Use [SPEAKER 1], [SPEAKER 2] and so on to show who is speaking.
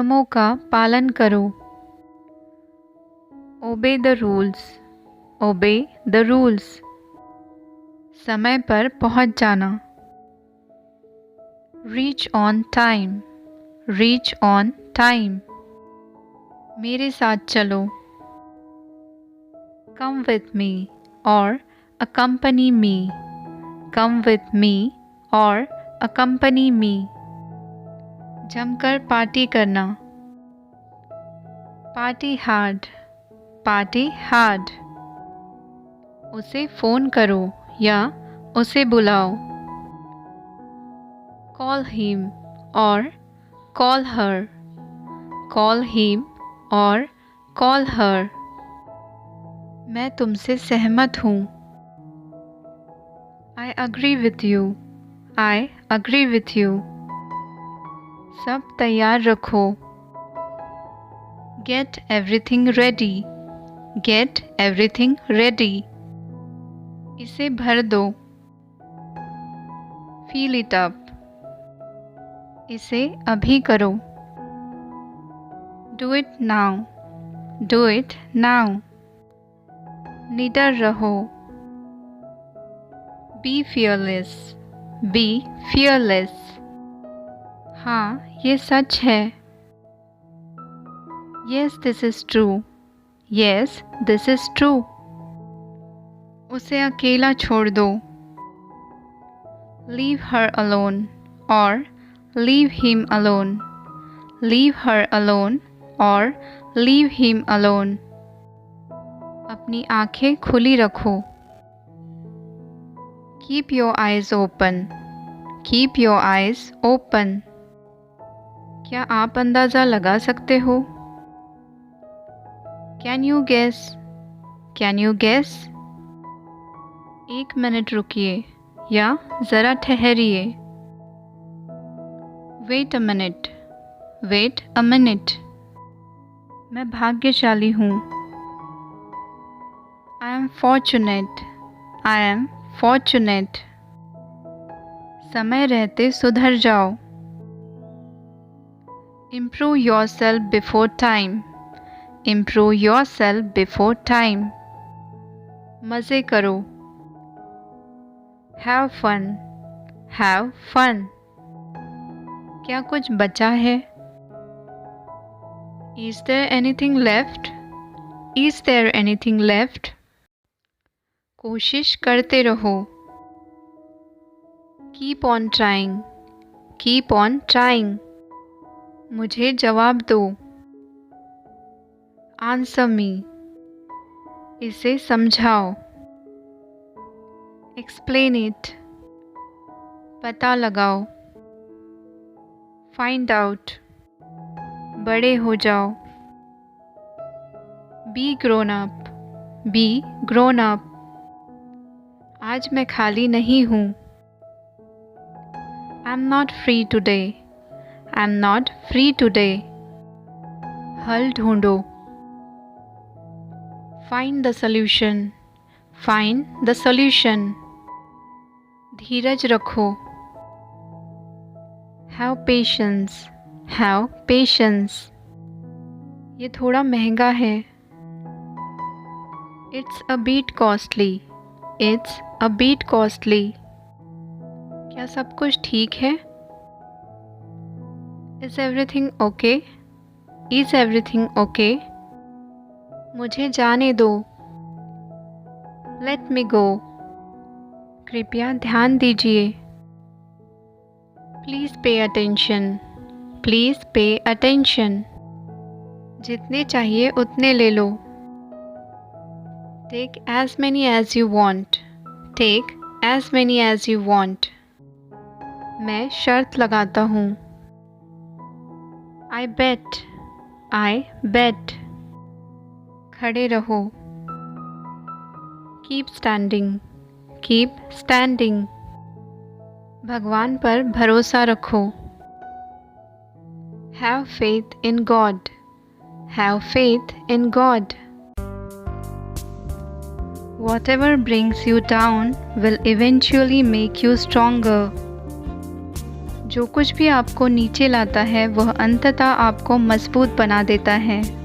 [SPEAKER 1] नियमों का पालन करो. Obey the rules. Obey the rules. समय पर पहुंच जाना. Reach on time. Reach on time. मेरे साथ चलो. Come with me or accompany me. Come with me or accompany me. जमकर पार्टी करना. Party hard. Party hard. उसे फ़ोन करो या उसे बुलाओ. Call him or call her. Call him or call her. मैं तुमसे सहमत हूँ. I agree with you. I agree with you. सब तैयार रखो. Get everything ready. Get everything ready. इसे भर दो. Fill it up. इसे अभी करो. Do it now. Do it now. निडर रहो. Be fearless. Be fearless. हाँ, ये सच है. Yes, this is true. Yes, this is true. उसे अकेला छोड़ दो. Leave her alone or leave him alone. Leave her alone or leave him alone. अपनी आँखें खुली रखो. Keep your eyes open. Keep your eyes open. क्या आप अंदाज़ा लगा सकते हो? Can you guess? Can you guess? 1 minute रुकिए या ज़रा ठहरिए. Wait a minute. Wait a minute. मैं भाग्यशाली हूँ. I am fortunate. I am fortunate. समय रहते सुधर जाओ. Improve yourself before time. Improve yourself before time. मज़े करो. Have fun. Have fun. क्या कुछ बचा है? Is there anything left? Is there anything left? कोशिश करते रहो. Keep on trying. Keep on trying. मुझे जवाब दो. Answer me. इसे समझाओ. Explain it. पता लगाओ. Find out. बड़े हो जाओ. Be grown up. Be grown up. आज मैं खाली नहीं हूँ. I'm not free today. I'm not free today. हल ढूंढो. Find the solution. Find the solution. धीरज रखो. Have patience. Have patience. ये थोड़ा महंगा है. It's a bit costly. It's a bit costly. क्या सब कुछ ठीक है? Is everything okay? Is everything okay? मुझे जाने दो. Let me go. कृपया ध्यान दीजिए. Please pay attention. Please pay attention. जितने चाहिए उतने ले लो. Take as many as you want. Take as many as you want. मैं शर्त लगाता हूँ. I bet. I bet. खड़े रहो. Keep standing. Keep standing. भगवान पर भरोसा रखो. Have faith in God. Have faith in God. Whatever brings you down will eventually make you stronger. जो कुछ भी आपको नीचे लाता है वह अंततः आपको मजबूत बना देता है।